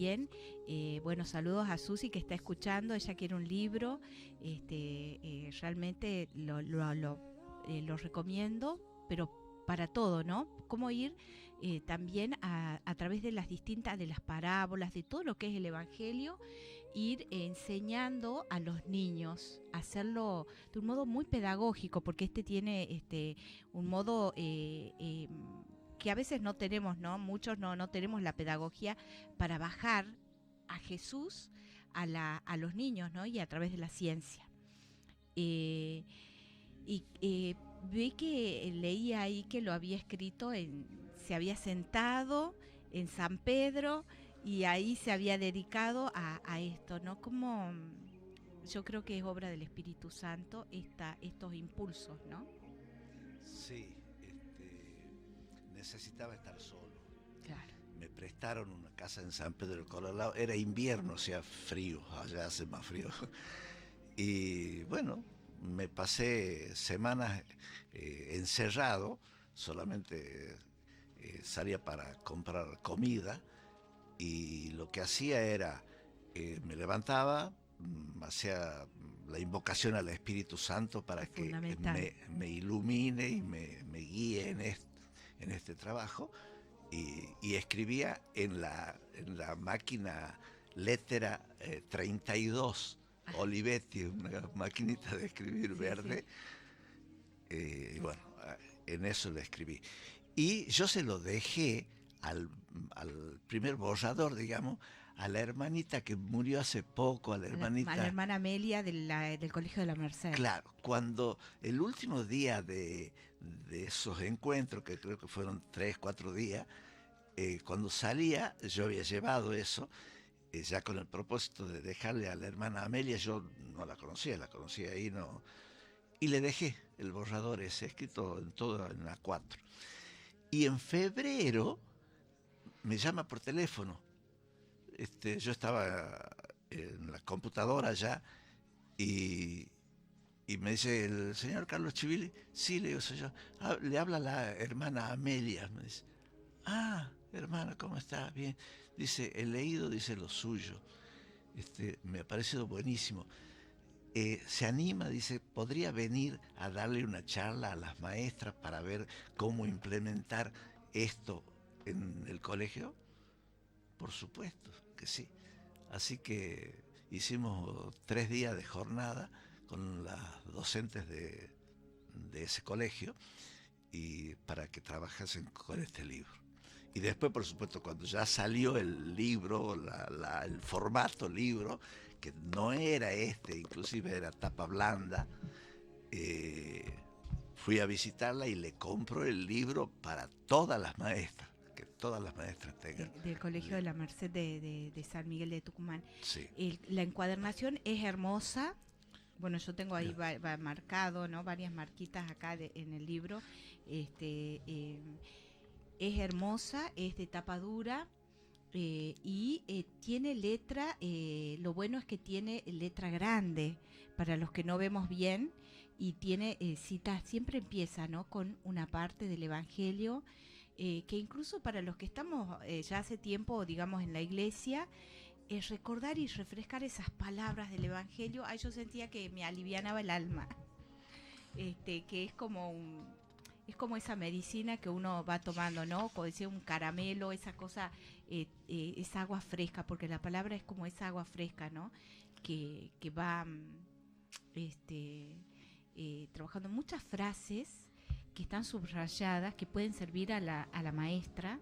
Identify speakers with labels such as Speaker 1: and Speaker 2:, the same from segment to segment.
Speaker 1: también, bueno, saludos a Susi que está escuchando, ella quiere un libro, realmente lo recomiendo, pero para todo, ¿no? Cómo ir también a través de las distintas, de las parábolas, de todo lo que es el Evangelio, ir enseñando a los niños, hacerlo de un modo muy pedagógico, porque tiene un modo que a veces no tenemos, ¿no? Muchos no tenemos la pedagogía para bajar a Jesús a los niños, ¿no? Y a través de la ciencia. Y vi que leía ahí que lo había escrito, se había sentado en San Pedro y ahí se había dedicado a esto, ¿no? Como yo creo que es obra del Espíritu Santo estos impulsos, ¿no?
Speaker 2: Sí, necesitaba estar solo.
Speaker 1: Claro.
Speaker 2: Me prestaron una casa en San Pedro del Colorado, era invierno, hacía frío, allá hace más frío. Y bueno, me pasé semanas encerrado, solamente salía para comprar comida y lo que hacía era, me levantaba, hacía la invocación al Espíritu Santo para
Speaker 1: Es
Speaker 2: que
Speaker 1: fundamental.
Speaker 2: me ilumine y me guíe en este trabajo y escribía en la máquina lettera 32
Speaker 1: Ah,
Speaker 2: Olivetti, una maquinita de escribir
Speaker 1: sí, sí.
Speaker 2: verde, y bueno, en eso le escribí. Y yo se lo dejé al primer borrador, digamos, a la hermanita que murió hace poco, a la
Speaker 1: A la
Speaker 2: hermanita.
Speaker 1: hermana Amelia del Colegio de la Merced.
Speaker 2: Claro, cuando el último día de esos encuentros, que creo que fueron 3, 4 días, cuando salía, yo había llevado eso, ya con el propósito de dejarle a la hermana Amelia, yo no la conocía ahí, no, y le dejé el borrador ese escrito en todo en A4. Y en febrero me llama por teléfono. Yo estaba en la computadora ya y, y me dice el señor Carlos Chivili, sí, le digo, soy yo. Ah, le habla la hermana Amelia, me dice. Ah, hermana, ¿cómo está? Bien. Dice, he leído, dice lo suyo. Me ha parecido buenísimo. Se anima, dice, podría venir a darle una charla a las maestras para ver cómo implementar esto en el colegio. Por supuesto que sí. Así que hicimos 3 días de jornada con las docentes de ese colegio y para que trabajasen con este libro. Y después, por supuesto, cuando ya salió el libro, el formato libro, que no era inclusive era tapa blanda, eh, fui a visitarla y le compro el libro para todas las maestras, que todas las maestras tengan.
Speaker 1: Del Colegio de la Merced de San Miguel de Tucumán.
Speaker 2: Sí.
Speaker 1: La encuadernación es hermosa. Bueno, yo tengo ahí va marcado, ¿no? Varias marquitas acá en el libro. Este, eh, es hermosa, es de tapa dura. Y tiene letra, lo bueno es que tiene letra grande para los que no vemos bien y tiene citas, siempre empieza, ¿no? Con una parte del Evangelio, que incluso para los que estamos ya hace tiempo, digamos, en la iglesia, recordar y refrescar esas palabras del Evangelio, ahí yo sentía que me alivianaba el alma, que es como esa medicina que uno va tomando, ¿no? Como decía, un caramelo, esa cosa, es agua fresca, porque la palabra es como esa agua fresca, ¿no? Que va trabajando muchas frases que están subrayadas, que pueden servir a la maestra,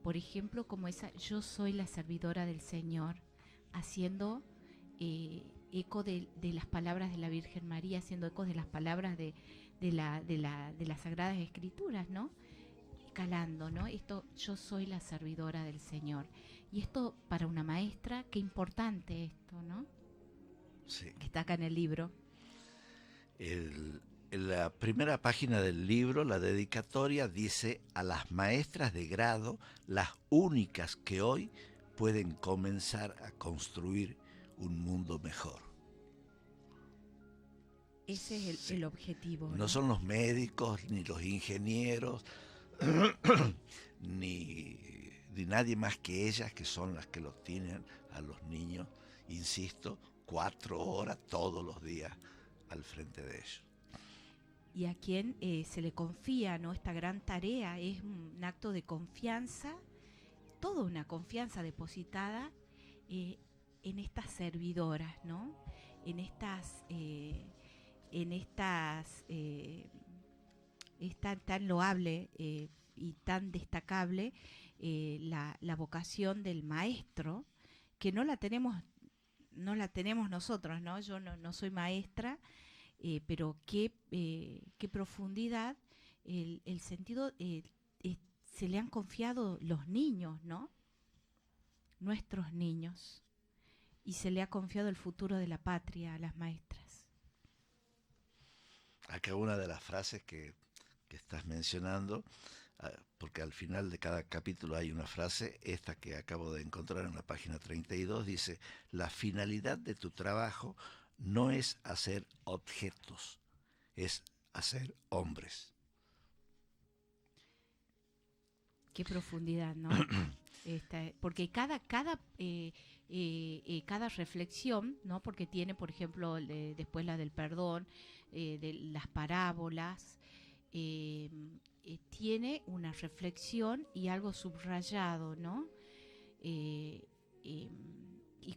Speaker 1: por ejemplo, como esa, yo soy la servidora del Señor, haciendo eco de las palabras de la Virgen María, haciendo eco de las palabras de las Sagradas Escrituras, ¿no? Calando, ¿no? Esto, yo soy la servidora del Señor. Y esto para una maestra, qué importante esto, ¿no?
Speaker 2: Sí.
Speaker 1: Que está acá en el libro.
Speaker 2: En la primera página del libro, la dedicatoria dice a las maestras de grado, las únicas que hoy pueden comenzar a construir un mundo mejor.
Speaker 1: Ese es
Speaker 2: Sí.
Speaker 1: el objetivo,
Speaker 2: No
Speaker 1: ¿no?
Speaker 2: son los médicos, ni los ingenieros, ni ni nadie más que ellas, que son las que los tienen a los niños, insisto, 4 horas todos los días al frente de ellos.
Speaker 1: Y a quien se le confía, ¿no?, esta gran tarea, es un acto de confianza, toda una confianza depositada en estas servidoras, ¿no? En estas, es tan loable y tan destacable la vocación del maestro, que no la tenemos nosotros, ¿no? Yo no soy maestra, pero qué profundidad el sentido se le han confiado los niños, ¿no? Nuestros niños. Y se le ha confiado el futuro de la patria a las maestras.
Speaker 2: Acá una de las frases que estás mencionando, porque al final de cada capítulo hay una frase, esta que acabo de encontrar en la página 32, dice: la finalidad de tu trabajo no es hacer objetos, es hacer hombres.
Speaker 1: Qué profundidad, ¿no? Porque cada reflexión, ¿no? Porque tiene, por ejemplo, después la del perdón, de las parábolas, tiene una reflexión y algo subrayado, ¿no? Y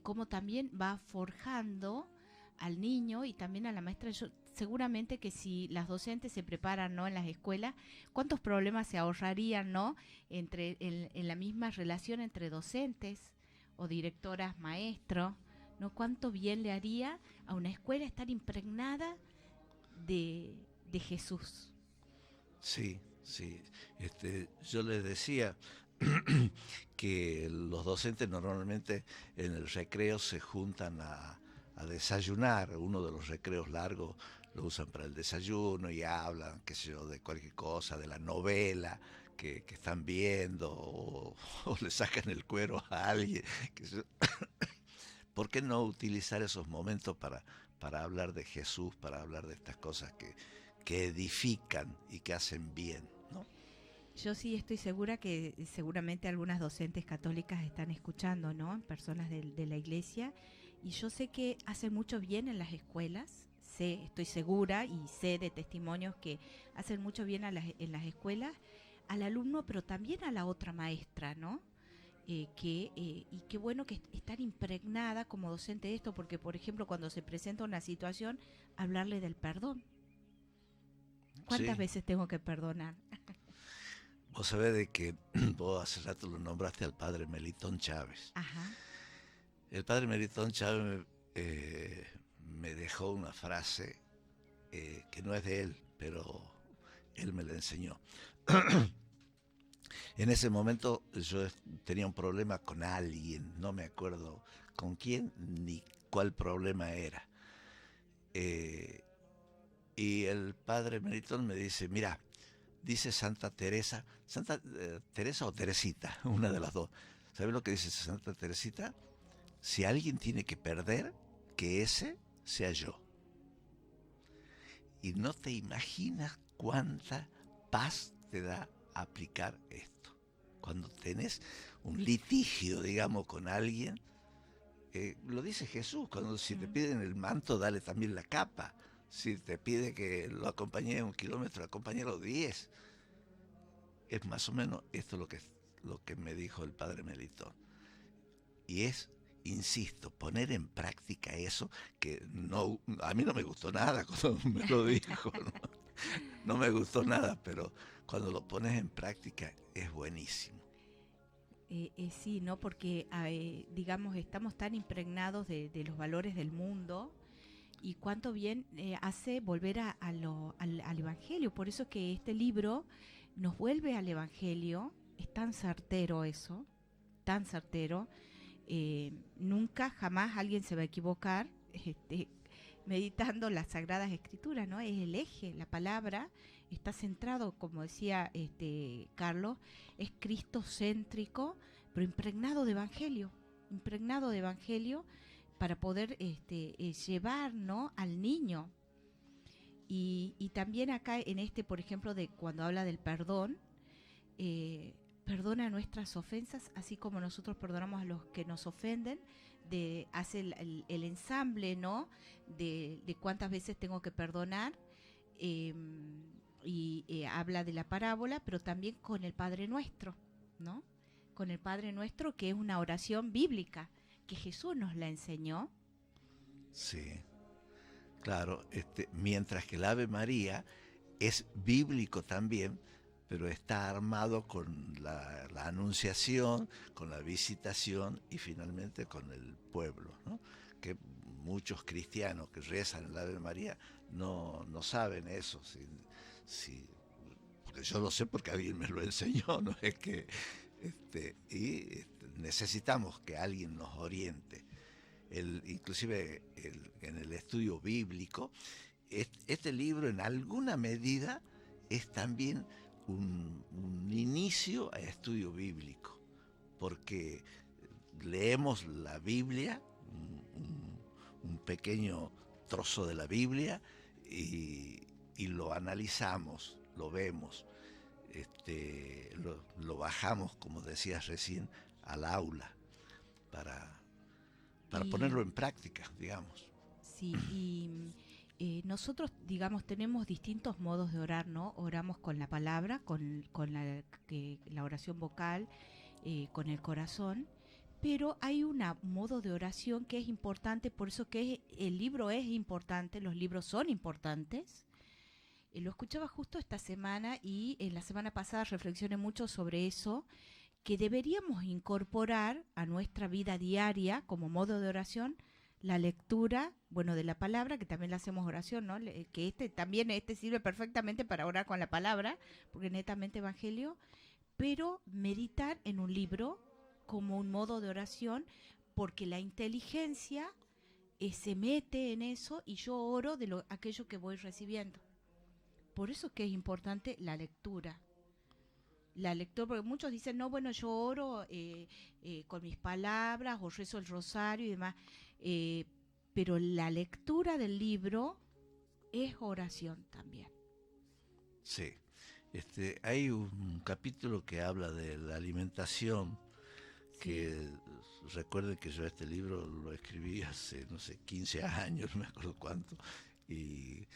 Speaker 1: cómo también va forjando al niño y también a la maestra. Seguramente que si las docentes se preparan, ¿no?, en las escuelas, ¿cuántos problemas se ahorrarían, ¿no?, en la misma relación entre docentes o directoras, maestros, ¿no? ¿Cuánto bien le haría a una escuela estar impregnada de Jesús?
Speaker 2: Sí, sí. Yo les decía que los docentes normalmente en el recreo se juntan a desayunar. Uno de los recreos largos lo usan para el desayuno y hablan, qué sé yo, de cualquier cosa, de la novela que están viendo, o le sacan el cuero a alguien. ¿Por qué no utilizar esos momentos para hablar de Jesús, para hablar de estas cosas que edifican y que hacen bien, ¿no?
Speaker 1: Yo sí estoy segura que seguramente algunas docentes católicas están escuchando, ¿no?, personas de la iglesia, y yo sé que hacen mucho bien en las escuelas, estoy segura y sé de testimonios que hacen mucho bien en las escuelas, al alumno, pero también a la otra maestra, ¿no? Y qué bueno que estar impregnada como docente de esto, porque, por ejemplo, cuando se presenta una situación, hablarle del perdón. ¿Cuántas
Speaker 2: Sí.
Speaker 1: veces tengo que perdonar?
Speaker 2: Vos sabés de que vos hace rato lo nombraste al padre Melitón Chávez.
Speaker 1: Ajá.
Speaker 2: El padre Melitón Chávez me dejó una frase que no es de él, pero él me la enseñó. En ese momento yo tenía un problema con alguien, no me acuerdo con quién ni cuál problema era. Y el padre Melitón me dice: mira, dice Santa Teresa o Teresita, una de las dos. ¿Sabes lo que dice Santa Teresita? Si alguien tiene que perder, que ese sea yo. Y no te imaginas cuánta paz te da aplicar esto. Cuando tenés un litigio, digamos, con alguien, lo dice Jesús, si te piden el manto, dale también la capa. Si te pide que lo acompañe 1 kilómetro, acompáñalo 10. Es más o menos esto lo que me dijo el padre Melitón. Y es, insisto, poner en práctica eso, que no, a mí no me gustó nada cuando me lo dijo, no me gustó nada, pero cuando lo pones en práctica es buenísimo.
Speaker 1: Sí, ¿no? Porque, digamos, estamos tan impregnados de los valores del mundo, y cuánto bien hace volver al Evangelio. Por eso que este libro nos vuelve al Evangelio. Es tan certero eso, tan certero. Nunca, jamás alguien se va a equivocar meditando las Sagradas Escrituras, ¿no? Es el eje, la palabra está centrado, como decía Carlos, es cristocéntrico, pero impregnado de evangelio para poder llevar, ¿no?, al niño. Y también acá en por ejemplo, de cuando habla del perdón, perdona nuestras ofensas, así como nosotros perdonamos a los que nos ofenden. Hace el ensamble, ¿no? De cuántas veces tengo que perdonar. eh, Habla de la parábola, pero también con el Padre Nuestro, ¿no? Con el Padre Nuestro, que es una oración bíblica, que Jesús nos la enseñó.
Speaker 2: Sí, claro, mientras que el Ave María es bíblico también, pero está armado con la anunciación, con la visitación y finalmente con el pueblo, ¿no? Que muchos cristianos que rezan el Ave María no saben eso. Porque yo lo sé porque alguien me lo enseñó, no es que necesitamos que alguien nos oriente. Inclusive en el estudio bíblico, este libro en alguna medida es también un inicio a estudio bíblico, porque leemos la Biblia, un pequeño trozo de la Biblia, y lo analizamos, lo vemos, lo bajamos, como decías recién, al aula para ponerlo en práctica, digamos.
Speaker 1: Sí, y nosotros, digamos, tenemos distintos modos de orar, ¿no? Oramos con la palabra, con la oración vocal, con el corazón, pero hay un modo de oración que es importante, por eso que el libro es importante, los libros son importantes. Lo escuchaba justo esta semana y en la semana pasada reflexioné mucho sobre eso, que deberíamos incorporar a nuestra vida diaria como modo de oración la lectura, bueno, de la palabra, que también le hacemos oración, ¿no? Que también sirve perfectamente para orar con la palabra, porque es netamente evangelio, pero meditar en un libro como un modo de oración, porque la inteligencia se mete en eso y yo oro de aquello que voy recibiendo. Por eso que es importante la lectura. La lectura, porque muchos dicen, no, bueno, yo oro con mis palabras o rezo el rosario y demás, pero la lectura del libro es oración también.
Speaker 2: Sí, hay un capítulo que habla de la alimentación, que recuerden que yo este libro lo escribí hace, no sé, 15 años, no me acuerdo cuánto, y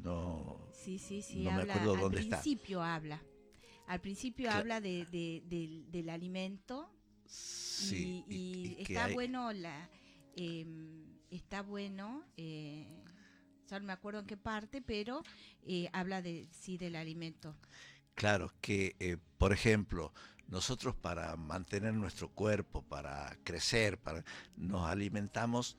Speaker 2: no, no me
Speaker 1: habla,
Speaker 2: acuerdo dónde está.
Speaker 1: Al principio habla del alimento.
Speaker 2: Sí,
Speaker 1: y está bueno está bueno, ya no me acuerdo en qué parte, pero habla del alimento.
Speaker 2: Claro, que por ejemplo, nosotros para mantener nuestro cuerpo, para crecer, nos alimentamos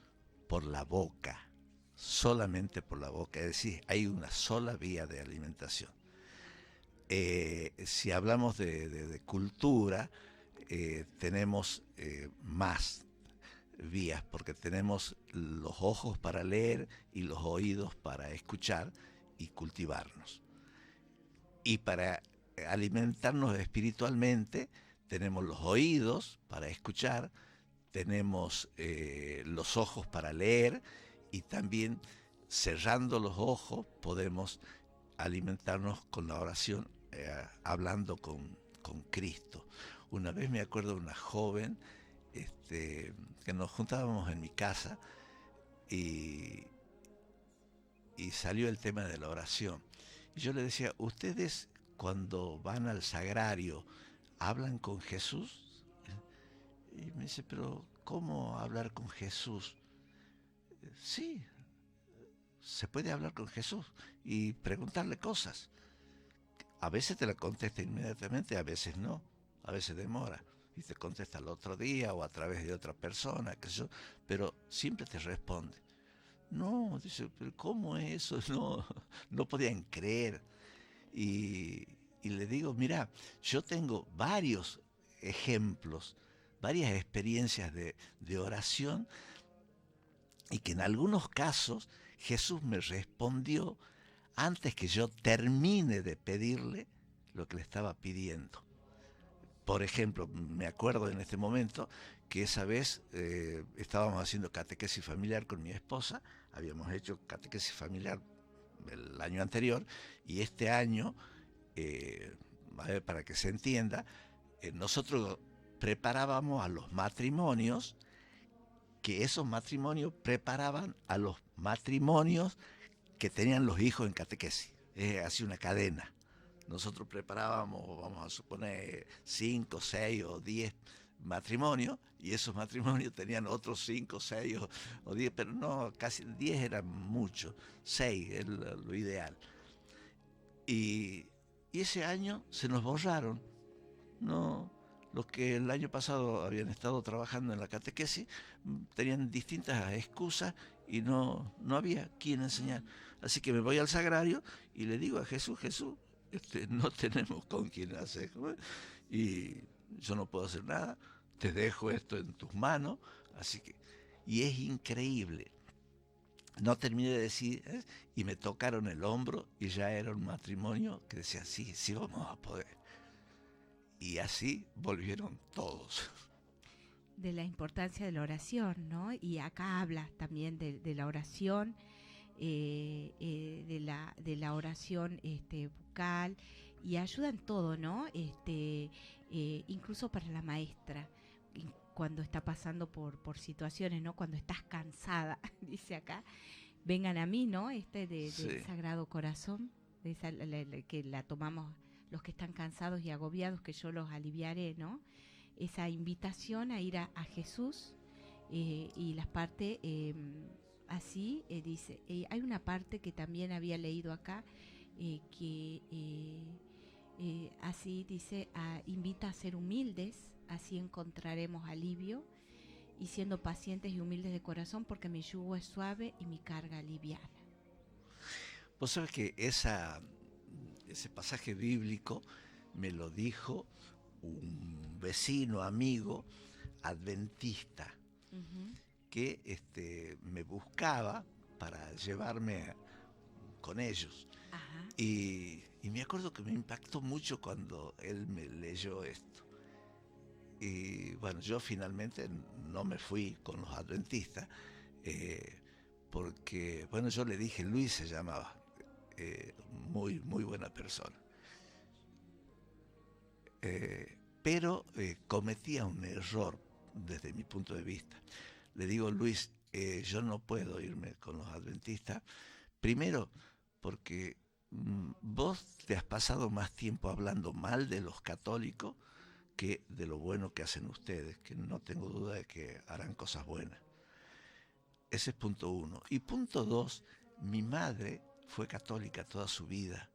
Speaker 2: por la boca, solamente por la boca, es decir, hay una sola vía de alimentación. Si hablamos de cultura, tenemos más vías, porque tenemos los ojos para leer y los oídos para escuchar y cultivarnos. Y para alimentarnos espiritualmente tenemos los oídos para escuchar, tenemos los ojos para leer, y también cerrando los ojos podemos alimentarnos con la oración, hablando con Cristo. Una vez me acuerdo de una joven que nos juntábamos en mi casa y salió el tema de la oración. Y yo le decía, ¿ustedes cuando van al sagrario hablan con Jesús? Y me dice, pero ¿cómo hablar con Jesús? Sí, se puede hablar con Jesús y preguntarle cosas. A veces te la contesta inmediatamente, a veces no, a veces demora. Y te contesta el otro día o a través de otra persona, pero siempre te responde. No, dice, pero ¿cómo es eso? No podían creer. Y le digo, mira, yo tengo varios ejemplos, varias experiencias de oración, y que en algunos casos Jesús me respondió antes que yo termine de pedirle lo que le estaba pidiendo. Por ejemplo, me acuerdo en este momento que esa vez estábamos haciendo catequesis familiar con mi esposa, habíamos hecho catequesis familiar el año anterior, y este año, a ver, para que se entienda, nosotros preparábamos a los matrimonios, que esos matrimonios preparaban a los matrimonios que tenían los hijos en catequesis. Es así una cadena. Nosotros preparábamos, vamos a suponer, 5, 6 o 10 matrimonios, y esos matrimonios tenían otros 5, 6 o 10, pero no, casi 10 eran mucho, 6 es lo ideal. Y ese año se nos borraron. No, los que el año pasado habían estado trabajando en la catequesis tenían distintas excusas y no había quien enseñar. Así que me voy al sagrario y le digo a Jesús, Jesús, no tenemos con quien hacer, y yo no puedo hacer nada, te dejo esto en tus manos. Así que, y es increíble. No terminé de decir, y me tocaron el hombro y ya era un matrimonio que decía, sí, sí vamos a poder. Y así volvieron todos.
Speaker 1: De la importancia de la oración, ¿no? Y acá habla también de la oración, de la oración bucal, y ayuda en todo, ¿no? Incluso para la maestra, cuando está pasando por situaciones, ¿no? Cuando estás cansada, dice acá, vengan a mí, ¿no? Del
Speaker 2: Sí.
Speaker 1: Sagrado Corazón, de esa, que la tomamos los que están cansados y agobiados, que yo los aliviaré, ¿no? Esa invitación a ir a Jesús, y las partes así, dice, hay una parte que también había leído acá, que así dice, invita a ser humildes, así encontraremos alivio, y siendo pacientes y humildes de corazón, porque mi yugo es suave y mi carga liviana.
Speaker 2: Vos sabés que ese pasaje bíblico me lo dijo un vecino, amigo, adventista,
Speaker 1: Uh-huh.
Speaker 2: que me buscaba para llevarme con ellos.
Speaker 1: Ajá.
Speaker 2: Y me acuerdo que me impactó mucho cuando él me leyó esto. Y bueno, yo finalmente no me fui con los adventistas, porque, bueno, yo le dije, Luis se llamaba, muy, muy buena persona. Pero cometía un error desde mi punto de vista. Le digo, Luis, yo no puedo irme con los adventistas. Primero, porque vos te has pasado más tiempo hablando mal de los católicos que de lo bueno que hacen ustedes, que no tengo duda de que harán cosas buenas. Ese es punto uno. Y punto dos, mi madre fue católica toda su vida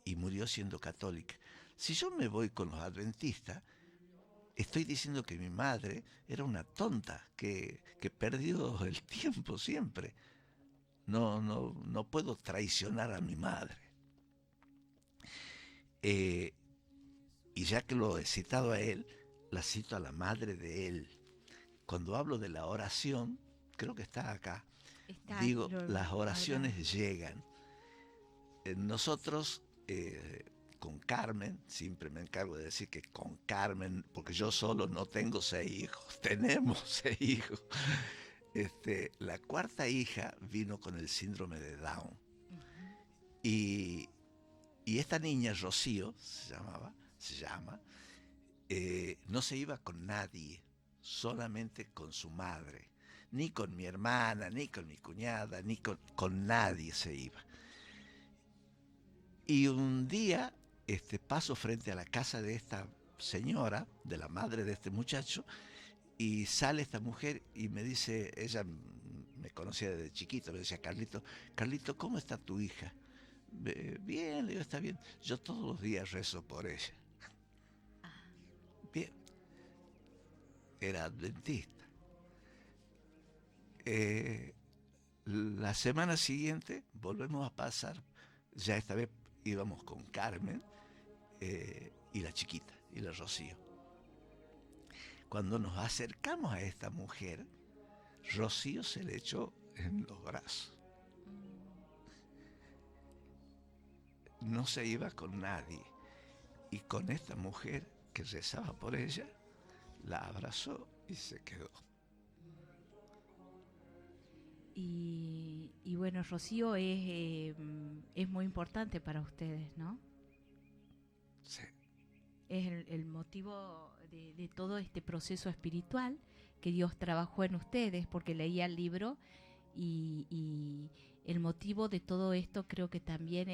Speaker 2: y murió siendo católica. Si yo me voy con los adventistas, estoy diciendo que mi madre era una tonta, que perdió el tiempo siempre. No puedo traicionar a mi madre. Y ya que lo he citado a él, la cito a la madre de él. Cuando hablo de la oración, creo que está acá.
Speaker 1: Está,
Speaker 2: Digo, las oraciones
Speaker 1: ahora,
Speaker 2: llegan. Nosotros, con Carmen, siempre me encargo de decir que con Carmen, porque yo solo no tengo 6 hijos, tenemos 6 hijos. La cuarta hija vino con el síndrome de Down.
Speaker 1: uh-huh.
Speaker 2: Y esta niña, Rocío, se llama, no se iba con nadie, solamente con su madre. Ni con mi hermana, ni con mi cuñada, ni con nadie se iba. Y un día paso frente a la casa de esta señora, de la madre de este muchacho, y sale esta mujer y me dice, ella me conocía desde chiquito, me decía, Carlito, Carlito, ¿cómo está tu hija? Bien, le digo, está bien. Yo todos los días rezo por ella. Bien, era adventista. La semana siguiente volvemos a pasar, ya esta vez íbamos con Carmen, y la chiquita, y la Rocío. Cuando nos acercamos a esta mujer, Rocío se le echó en los brazos. No se iba con nadie. Y con esta mujer que rezaba por ella, la abrazó y se quedó.
Speaker 1: Y bueno, Rocío es muy importante para ustedes, ¿no?
Speaker 2: Sí.
Speaker 1: es el motivo de todo este proceso espiritual que Dios trabajó en ustedes, porque leía el libro y el motivo de todo esto creo que también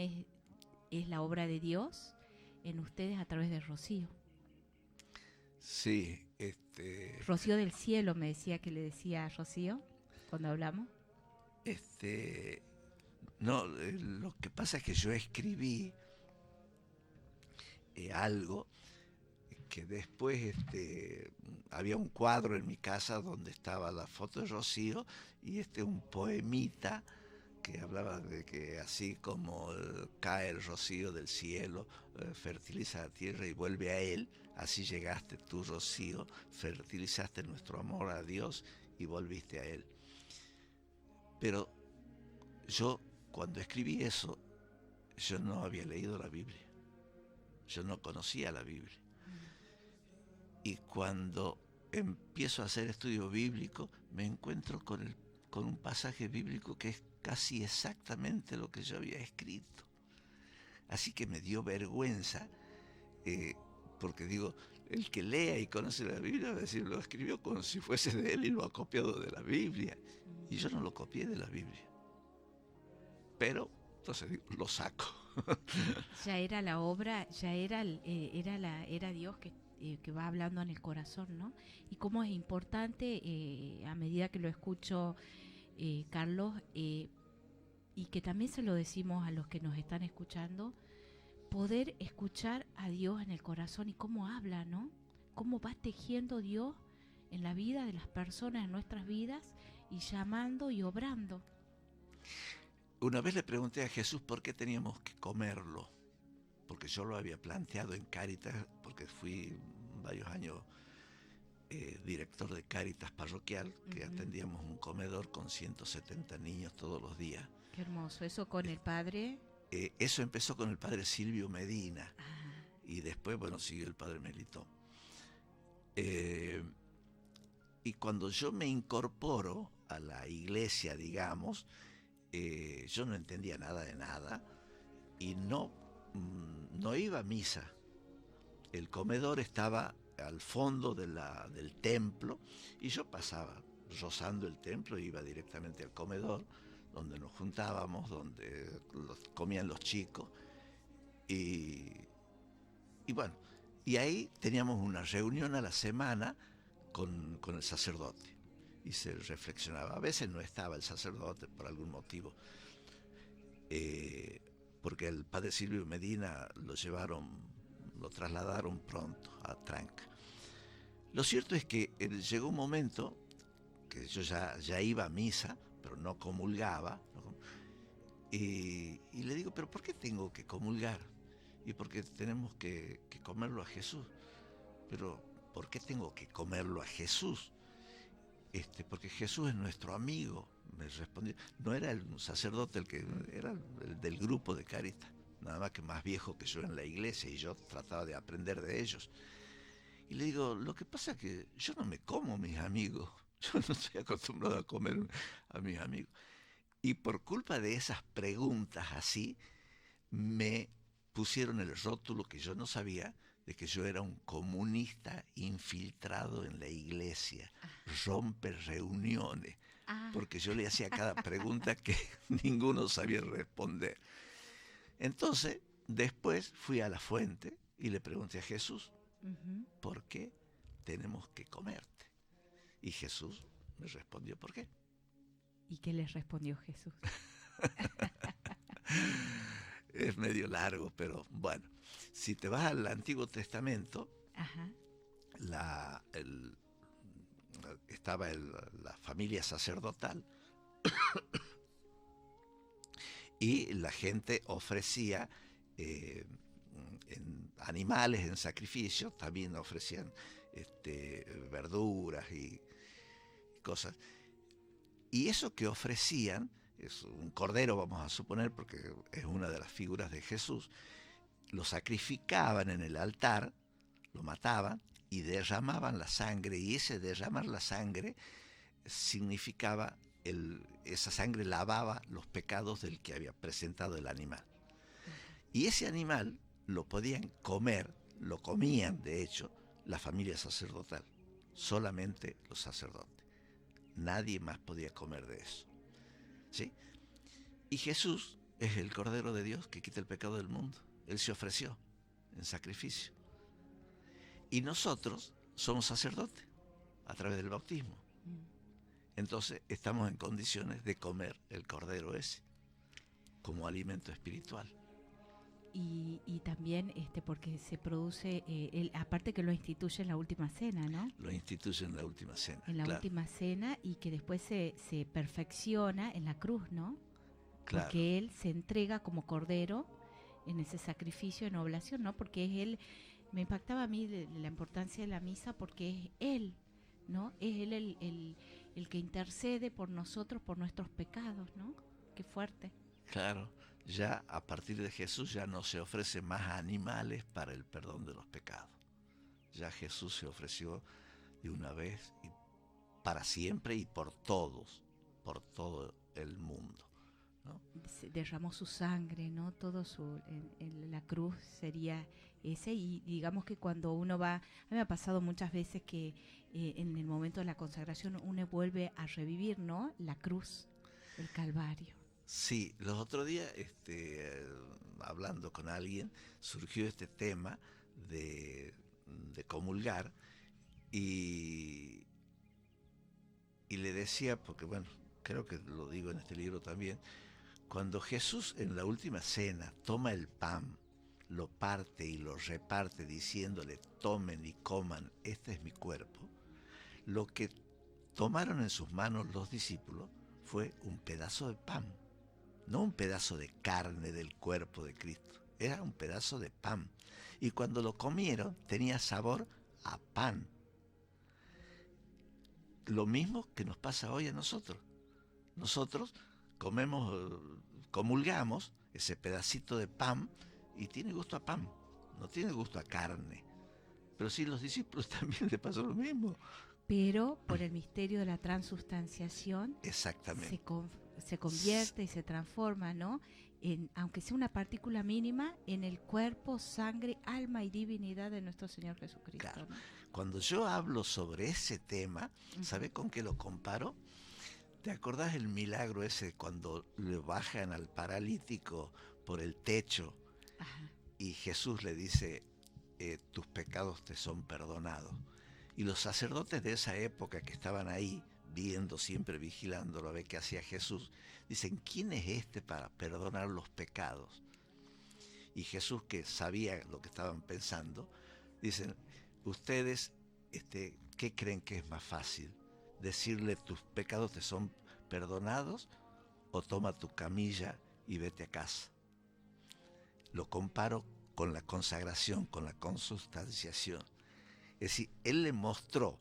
Speaker 1: es la obra de Dios en ustedes a través de Rocío.
Speaker 2: Sí,
Speaker 1: Rocío del cielo, me decía que le decía a Rocío cuando hablamos.
Speaker 2: este, no, lo que pasa es que yo escribí algo que después había un cuadro en mi casa donde estaba la foto de Rocío y un poemita que hablaba de que así como cae el rocío del cielo, fertiliza la tierra y vuelve a él, así llegaste tú, Rocío, fertilizaste nuestro amor a Dios y volviste a él. Pero yo, cuando escribí eso, yo no había leído la Biblia, yo no conocía la Biblia. Y cuando empiezo a hacer estudio bíblico, me encuentro con un pasaje bíblico que es casi exactamente lo que yo había escrito. Así que me dio vergüenza, porque digo, el que lea y conoce la Biblia va a decir, lo escribió como si fuese de él y lo ha copiado de la Biblia. Y yo no lo copié de la Biblia. Pero, entonces digo, lo saco.
Speaker 1: Ya era la obra, ya era, era Dios que va hablando en el corazón, ¿no? Y cómo es importante, a medida que lo escucho, Carlos, y que también se lo decimos a los que nos están escuchando, poder escuchar a Dios en el corazón y cómo habla, ¿no? Cómo va tejiendo Dios en la vida de las personas, en nuestras vidas, y llamando y obrando.
Speaker 2: Una vez le pregunté a Jesús por qué teníamos que comerlo, porque yo lo había planteado en Cáritas, porque fui varios años director de Cáritas parroquial, que atendíamos un comedor con 170 niños todos los días.
Speaker 1: Qué hermoso, eso con el padre.
Speaker 2: Eso empezó con el padre Silvio Medina, y después, bueno, siguió el padre Melitón. Y cuando yo me incorporo a la iglesia, digamos, yo no entendía nada de nada y no iba a misa. El comedor estaba al fondo del templo y yo pasaba rozando el templo e iba directamente al comedor donde nos juntábamos, donde comían los chicos y bueno, y ahí teníamos una reunión a la semana con el sacerdote y se reflexionaba. A veces no estaba el sacerdote por algún motivo, porque el padre Silvio Medina lo trasladaron pronto a Tranca. Lo cierto es que llegó un momento que yo ya iba a misa, pero no comulgaba, ¿no? Y le digo, ¿pero por qué tengo que comulgar? Y porque tenemos que comerlo a Jesús. Pero, ¿por qué tengo que comerlo a Jesús? Porque Jesús es nuestro amigo, me respondió. No era el sacerdote era el del grupo de Cáritas, nada más que más viejo que yo en la iglesia, y yo trataba de aprender de ellos. Y le digo, lo que pasa es que yo no me como a mis amigos, yo no estoy acostumbrado a comer a mis amigos. Y por culpa de esas preguntas así, me pusieron el rótulo que yo no sabía, de que yo era un comunista infiltrado en la iglesia, rompe reuniones, porque yo le hacía cada pregunta que ninguno sabía responder. Entonces, después fui a la fuente y le pregunté a Jesús, ¿por qué tenemos que comerte? Y Jesús me respondió, ¿por qué?
Speaker 1: ¿Y qué les respondió Jesús?
Speaker 2: Es medio largo, pero bueno, si te vas al Antiguo Testamento, estaba la familia sacerdotal y la gente ofrecía animales en sacrificio, también ofrecían verduras y cosas. Y eso que ofrecían, es un cordero, vamos a suponer, porque es una de las figuras de Jesús, lo sacrificaban en el altar, lo mataban y derramaban la sangre, y ese derramar la sangre significaba, esa sangre lavaba los pecados del que había presentado el animal. Y ese animal lo podían comer lo comían, de hecho, la familia sacerdotal, solamente los sacerdotes. Nadie más podía comer de eso, ¿sí? Y Jesús es el Cordero de Dios que quita el pecado del mundo. Él se ofreció en sacrificio. Y nosotros somos sacerdotes a través del bautismo. Entonces estamos en condiciones de comer el Cordero ese como alimento espiritual.
Speaker 1: Y también porque se produce, aparte que lo instituye en la última cena, ¿no?
Speaker 2: Lo instituye en la última cena.
Speaker 1: En la última cena, y que después se perfecciona en la cruz, ¿no?
Speaker 2: Claro.
Speaker 1: Porque Él se entrega como Cordero en ese sacrificio, en oblación, ¿no? Porque es Él, me impactaba a mí la importancia de la misa, porque es Él, ¿no? Es Él el que intercede por nosotros, por nuestros pecados, ¿no? Qué fuerte.
Speaker 2: Claro, ya a partir de Jesús ya no se ofrecen más animales para el perdón de los pecados. Ya Jesús se ofreció de una vez y para siempre y por todos, por todo el mundo, ¿no?
Speaker 1: Derramó su sangre, ¿no? Todo en la cruz sería ese. Y digamos que cuando uno va, a mí me ha pasado muchas veces que en el momento de la consagración uno vuelve a revivir, ¿no? La cruz, el Calvario.
Speaker 2: Sí, los otros días, hablando con alguien, surgió este tema de comulgar y le decía, porque bueno, creo que lo digo en este libro también, cuando Jesús en la última cena toma el pan, lo parte y lo reparte diciéndole, tomen y coman, este es mi cuerpo, lo que tomaron en sus manos los discípulos fue un pedazo de pan. No un pedazo de carne del cuerpo de Cristo, era un pedazo de pan. Y cuando lo comieron tenía sabor a pan. Lo mismo que nos pasa hoy a nosotros. Nosotros comulgamos ese pedacito de pan y tiene gusto a pan, no tiene gusto a carne. Pero sí, los discípulos también les pasó lo mismo.
Speaker 1: Pero por el misterio de la transustanciación,
Speaker 2: exactamente,
Speaker 1: se convierte y se transforma, ¿no? Aunque sea una partícula mínima, en el cuerpo, sangre, alma y divinidad de nuestro Señor Jesucristo.
Speaker 2: Claro.
Speaker 1: ¿No?
Speaker 2: Cuando yo hablo sobre ese tema, ¿sabe con qué lo comparo? ¿Te acordás el milagro ese cuando le bajan al paralítico por el techo?
Speaker 1: Ajá.
Speaker 2: Y Jesús le dice, tus pecados te son perdonados? Y los sacerdotes de esa época que estaban ahí, viendo, siempre vigilándolo a ver qué hacía Jesús, dicen, ¿quién es este para perdonar los pecados? Y Jesús, que sabía lo que estaban pensando, dicen, ustedes, ¿qué creen que es más fácil? ¿Decirle tus pecados te son perdonados o toma tu camilla y vete a casa? Lo comparo con la consagración, con la consustanciación. Es decir, Él le mostró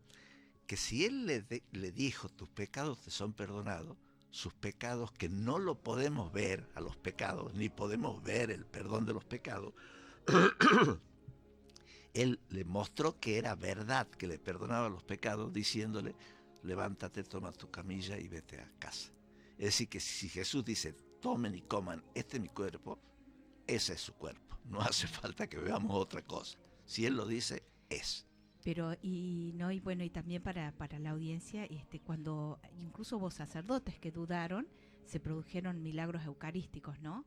Speaker 2: que si Él le dijo tus pecados te son perdonados, sus pecados, que no lo podemos ver a los pecados, ni podemos ver el perdón de los pecados, Él le mostró que era verdad, que le perdonaba los pecados, diciéndole, levántate, toma tu camilla y vete a casa. Es decir, que si Jesús dice, tomen y coman, este es mi cuerpo, ese es su cuerpo. No hace falta que veamos otra cosa. Si Él lo dice, es.
Speaker 1: Pero y bueno, y también para la audiencia, cuando incluso hubo sacerdotes que dudaron, se produjeron milagros eucarísticos, ¿no?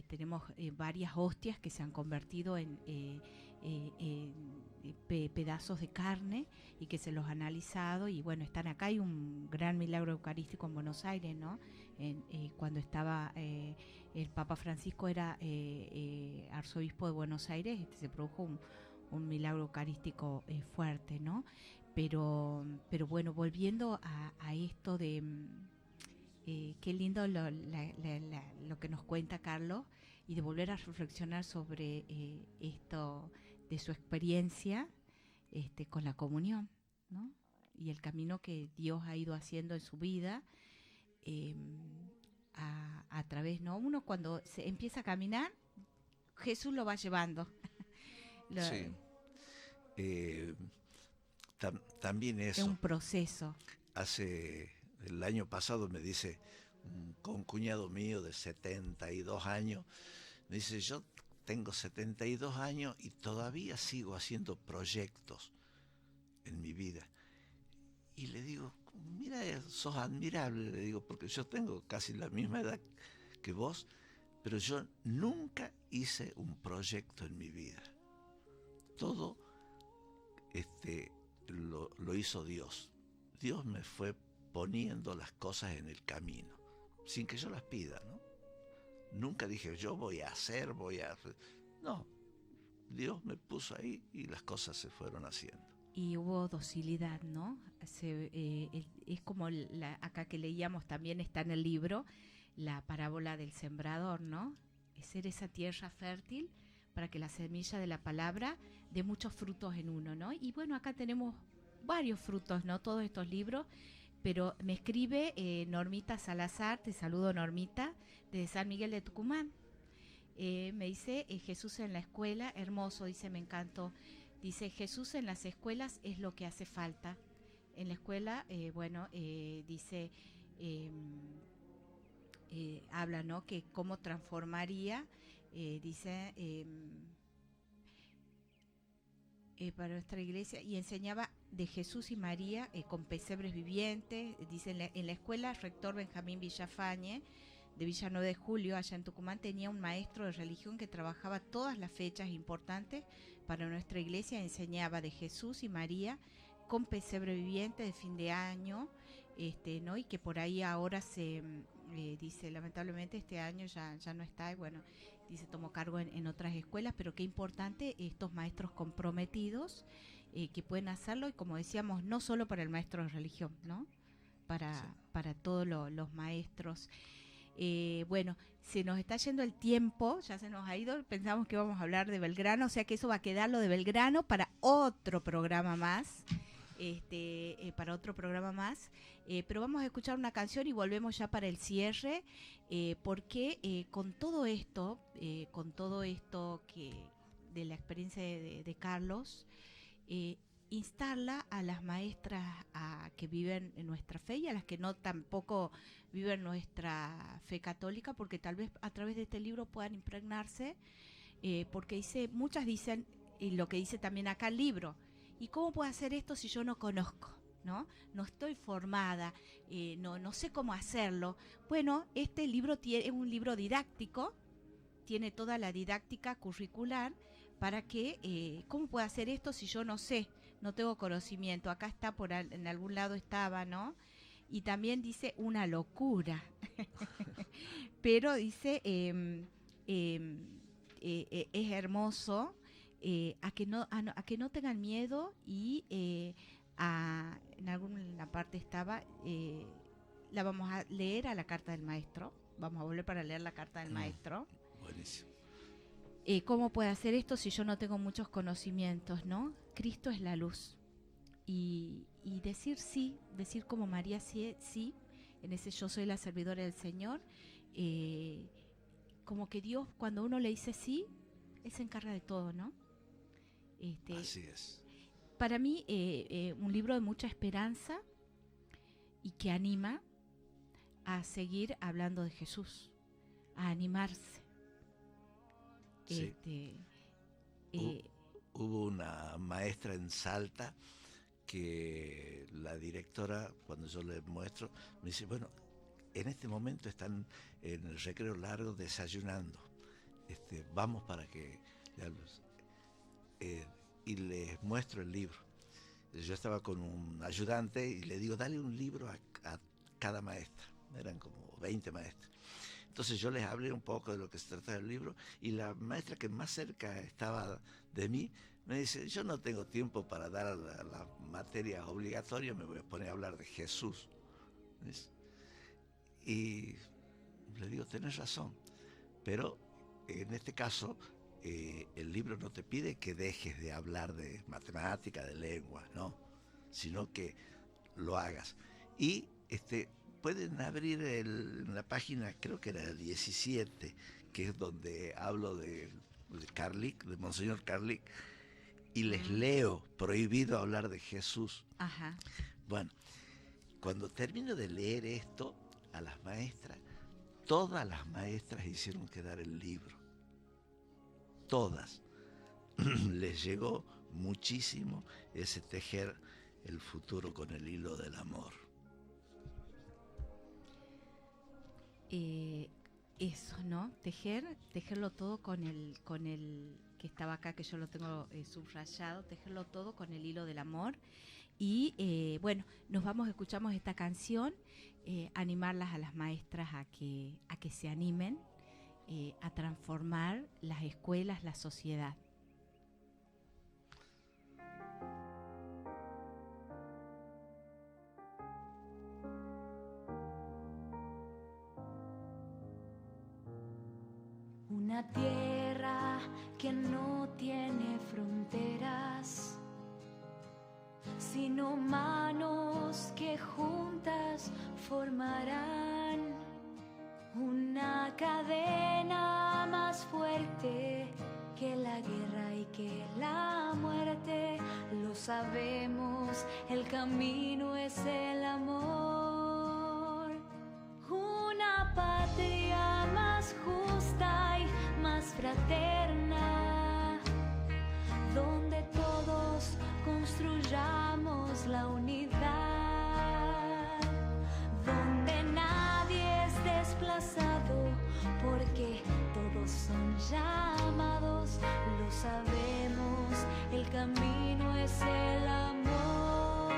Speaker 1: Tenemos varias hostias que se han convertido en pedazos de carne y que se los ha analizado, y bueno, están acá. Hay un gran milagro eucarístico en Buenos Aires, ¿no? Cuando estaba el Papa Francisco era arzobispo de Buenos Aires, se produjo un milagro eucarístico fuerte, ¿no? Pero bueno, volviendo a esto de qué lindo lo que nos cuenta Carlos, y de volver a reflexionar sobre esto de su experiencia con la comunión, ¿no? Y el camino que Dios ha ido haciendo en su vida a través, ¿no? Uno cuando se empieza a caminar, Jesús lo va llevando.
Speaker 2: Sí. También eso.
Speaker 1: Es un proceso.
Speaker 2: El año pasado me dice un cuñado mío de 72 años, me dice, yo tengo 72 años y todavía sigo haciendo proyectos en mi vida. Y le digo, mira, sos admirable, le digo, porque yo tengo casi la misma edad que vos, pero yo nunca hice un proyecto en mi vida. Todo lo hizo Dios. Dios me fue poniendo las cosas en el camino, sin que yo las pida, ¿no? Nunca dije, yo voy a hacer. No, Dios me puso ahí y las cosas se fueron haciendo.
Speaker 1: Y hubo docilidad, ¿no? Es como acá que leíamos, también está en el libro, la parábola del sembrador, ¿no? Es ser esa tierra fértil para que la semilla de la palabra dé muchos frutos en uno, ¿no? Y bueno, acá tenemos varios frutos, ¿no? Todos estos libros, pero me escribe Normita Salazar, te saludo Normita, desde San Miguel de Tucumán. Me dice, Jesús en la escuela, hermoso, dice, me encantó. Dice, Jesús en las escuelas es lo que hace falta. En la escuela, dice, habla, ¿no? Que cómo transformaría, dice, para nuestra iglesia, y enseñaba de Jesús y María con pesebres vivientes. Dice, en la escuela, rector Benjamín Villafañe, de Villa 9 de Julio, allá en Tucumán, tenía un maestro de religión que trabajaba todas las fechas importantes para nuestra iglesia, enseñaba de Jesús y María con pesebre viviente de fin de año, ¿no? Y que por ahí ahora dice, lamentablemente este año ya no está, y bueno, dice, tomó cargo en otras escuelas, pero qué importante estos maestros comprometidos que pueden hacerlo, y como decíamos, no solo para el maestro de religión, ¿no? Para todos los maestros. Bueno, se nos está yendo el tiempo, ya se nos ha ido, pensamos que íbamos a hablar de Belgrano, o sea que eso va a quedar lo de Belgrano para otro programa más, pero vamos a escuchar una canción y volvemos ya para el cierre, porque con todo esto que de la experiencia de Carlos, instarla a las maestras que viven en nuestra fe y a las que no tampoco viven nuestra fe católica, porque tal vez a través de este libro puedan impregnarse, porque muchas dicen, y lo que dice también acá el libro, ¿y cómo puedo hacer esto si yo no conozco? No estoy formada, no sé cómo hacerlo. Bueno, este libro es un libro didáctico, tiene toda la didáctica curricular para que, ¿cómo puedo hacer esto si yo no sé? No tengo conocimiento. Acá está, en algún lado estaba, ¿no? Y también dice una locura. Pero dice, es hermoso, a que no tengan miedo, y en alguna parte estaba, la vamos a leer a la carta del maestro. Vamos a volver para leer la carta del maestro.
Speaker 2: Buenísimo.
Speaker 1: ¿Cómo puedo hacer esto si yo no tengo muchos conocimientos, ¿no? Cristo es la luz. Y decir sí, decir como María sí, en ese yo soy la servidora del Señor, como que Dios, cuando uno le dice sí, Él se encarga de todo, ¿no?
Speaker 2: Así es.
Speaker 1: Para mí, un libro de mucha esperanza y que anima a seguir hablando de Jesús, a animarse.
Speaker 2: Sí. Hubo una maestra en Salta que la directora, cuando yo le muestro, me dice, bueno, en este momento están en el recreo largo desayunando, vamos para que y les muestro el libro. Yo estaba con un ayudante y le digo, dale un libro a cada maestra. Eran como 20 maestras. Entonces yo les hablé un poco de lo que se trata del libro, y la maestra que más cerca estaba de mí me dice, yo no tengo tiempo para dar la materia obligatoria, me voy a poner a hablar de Jesús. ¿Ves? Y le digo, tenés razón, pero en este caso el libro no te pide que dejes de hablar de matemática, de lengua, no, sino que lo hagas. Y pueden abrir la página, creo que era el 17, que es donde hablo de Carlic, de Monseñor Carlic, y les leo, prohibido hablar de Jesús.
Speaker 1: Ajá.
Speaker 2: Bueno, cuando termino de leer esto a las maestras, todas las maestras hicieron quedar el libro. todas les llegó muchísimo ese tejer el futuro con el hilo del amor.
Speaker 1: Eso, ¿no? Tejerlo todo con el que estaba acá, que yo lo tengo subrayado, tejerlo todo con el hilo del amor. Y bueno, escuchamos esta canción, animarlas a las maestras a que se animen a transformar las escuelas, la sociedad.
Speaker 3: Una tierra que no tiene fronteras, sino manos que juntas formarán una cadena más fuerte que la guerra y que la muerte. Lo sabemos, el camino es el amor. Una patria más justa y más fraterna, donde todos construyamos la unidad, donde nadie es desplazado, porque todos son llamados. Lo sabemos, el camino es el amor.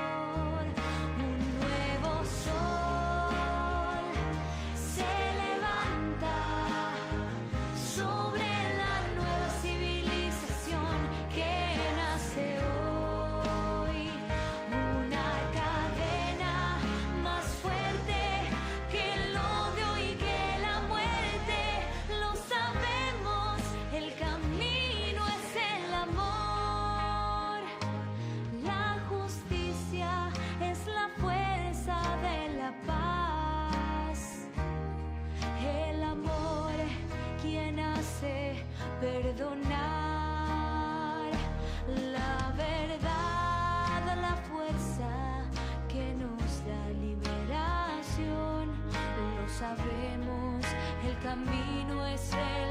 Speaker 3: Un nuevo sol se levanta sobre la nueva civilización que nace hoy. Una cadena más fuerte que el odio y que la muerte. Lo sabemos, el camino es el amor. La justicia es la fuerza de la paz. El amor quien hace perdonar. La verdad, la fuerza que nos da liberación. Lo sabemos, el camino es el